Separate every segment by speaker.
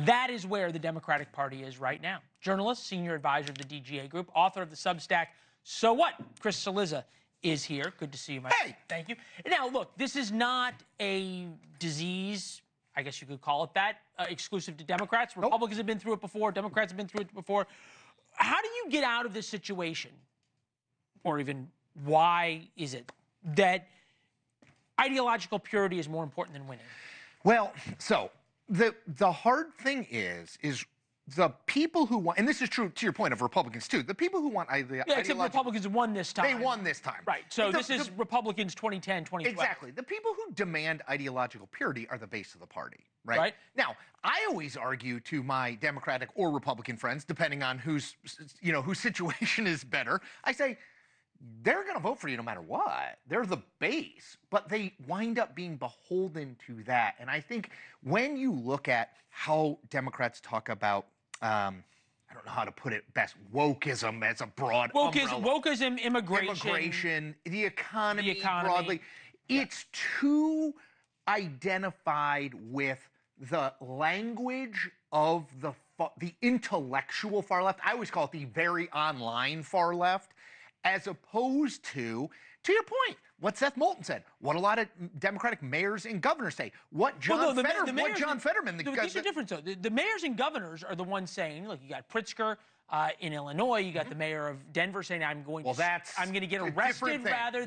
Speaker 1: That is where the Democratic Party is right now. Journalist, senior advisor of the DGA Group, author of the Substack, So What? Chris Cillizza is here. Good to see you, Mike.
Speaker 2: Hey!
Speaker 1: Thank you. Now, look, this is not a disease, I guess you could call it that, exclusive to Democrats. Republicans have been through it before. Democrats have been through it before. How do you get out of this situation? Or even why is it that ideological purity is more important than winning?
Speaker 2: Well, so the hard thing is the people who want, and this is true to your point of Republicans too, the people who want
Speaker 1: except Republicans won this time.
Speaker 2: They won this time.
Speaker 1: Right. So this is Republicans 2010, 2012.
Speaker 2: Exactly. The people who demand ideological purity are the base of the party. Right? Now, I always argue to my Democratic or Republican friends, depending on whose situation is better, I say, they're going to vote for you no matter what. They're the base, but they wind up being beholden to that. And I think when you look at how Democrats talk about, I don't know how to put it best, wokeism as a broad umbrella.
Speaker 1: Wokeism, immigration,
Speaker 2: the economy broadly, it's too identified with the language of the intellectual far left. I always call it the very online far left, as opposed to your point, what Seth Moulton said, what a lot of Democratic mayors and governors say, what John Fetterman.
Speaker 1: These are different, though. The mayors and governors are the ones saying, look, you got Pritzker in Illinois, you got the mayor of Denver saying, I'm going to get arrested rather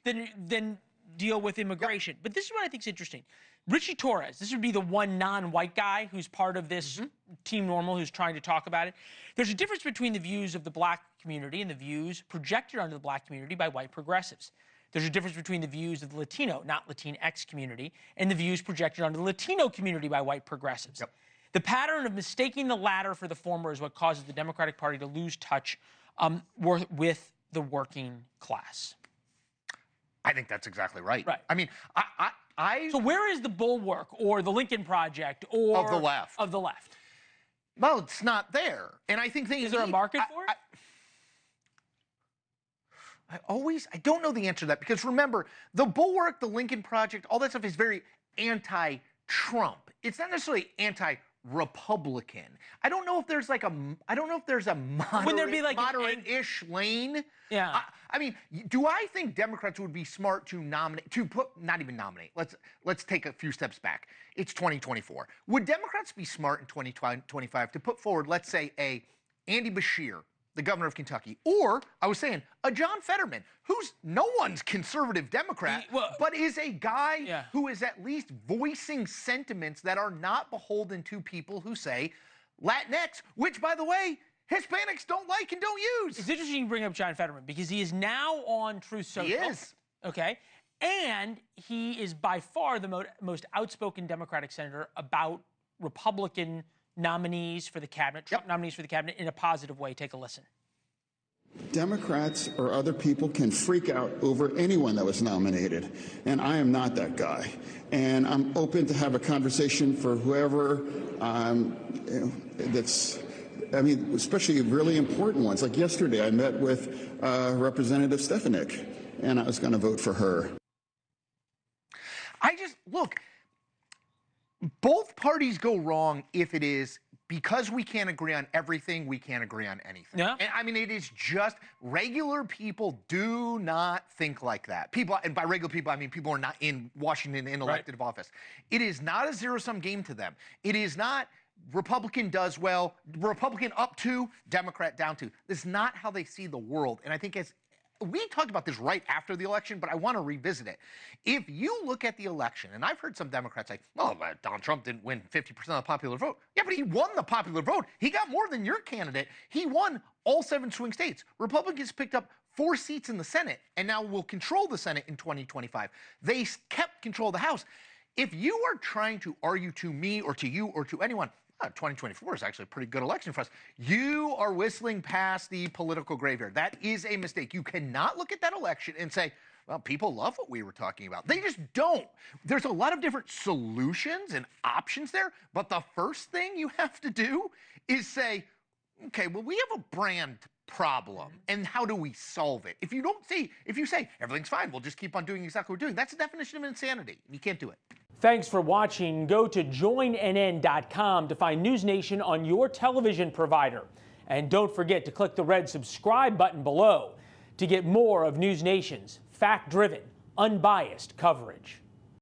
Speaker 1: than deal with immigration. But this is what I think is interesting. Richie Torres, this would be the one non-white guy who's part of this Team Normal who's trying to talk about it. There's a difference between the views of the black community and the views projected onto the black community by white progressives. There's a difference between the views of the Latino, not Latinx community, and the views projected onto the Latino community by white progressives. The pattern of mistaking the latter for the former is what causes the Democratic Party to lose touch with the working class.
Speaker 2: I think that's exactly right. I mean,
Speaker 1: So where is the bulwark or the Lincoln Project or
Speaker 2: of the left? Well, it's not there, and I think
Speaker 1: is there a market for it?
Speaker 2: I don't know the answer to that, because remember, the bulwark, the Lincoln Project, all that stuff is very anti-Trump. It's not necessarily anti-Republican. I don't know if there's like a moderate-ish lane.
Speaker 1: Yeah.
Speaker 2: I mean, do I think Democrats would be smart to not even nominate? Let's take a few steps back. It's 2024. Would Democrats be smart in 2025 to put forward, let's say, a Andy Beshear, the governor of Kentucky, or I was saying a John Fetterman, who's no one's conservative Democrat, but is a guy who is at least voicing sentiments that are not beholden to people who say Latinx, which, by the way, Hispanics don't like and don't use.
Speaker 1: It's interesting you bring up John Fetterman, because he is now on Truth Social.
Speaker 2: He is.
Speaker 1: Okay. And he is by far the most outspoken Democratic senator about Republican nominees for the cabinet, Trump nominees for the cabinet, in a positive way. Take a listen.
Speaker 3: Democrats or other people can freak out over anyone that was nominated, and I am not that guy. And I'm open to have a conversation for whoever especially really important ones. Like yesterday, I met with Representative Stefanik, and I was going to vote for her.
Speaker 2: Look, both parties go wrong if it is because we can't agree on everything, we can't agree on anything.
Speaker 1: Yeah.
Speaker 2: And I mean, it is just regular people do not think like that. People, and by regular people, I mean people who are not in Washington in elected office. It is not a zero-sum game to them. It is not Republican does well, Republican up to, Democrat down to. This is not how they see the world. And I think we talked about this right after the election, but I want to revisit it. If you look at the election, and I've heard some Democrats say, oh, Donald Trump didn't win 50% of the popular vote. Yeah, but he won the popular vote. He got more than your candidate. He won all 7 swing states. Republicans picked up 4 seats in the Senate, and now will control the Senate in 2025. They kept control of the House. If you are trying to argue to me or to you or to anyone, 2024 is actually a pretty good election for us, you are whistling past the political graveyard. That is a mistake. You cannot look at that election and say, well, people love what we were talking about. They just don't. There's a lot of different solutions and options there, but the first thing you have to do is say, okay, well, we have a brand problem, and how do we solve it? If you say everything's fine, we'll just keep on doing exactly what we're doing, that's the definition of insanity. You can't do it.
Speaker 4: Thanks for watching. Go to joinnn.com to find NewsNation on your television provider. And don't forget to click the red subscribe button below to get more of NewsNation's fact-driven, unbiased coverage.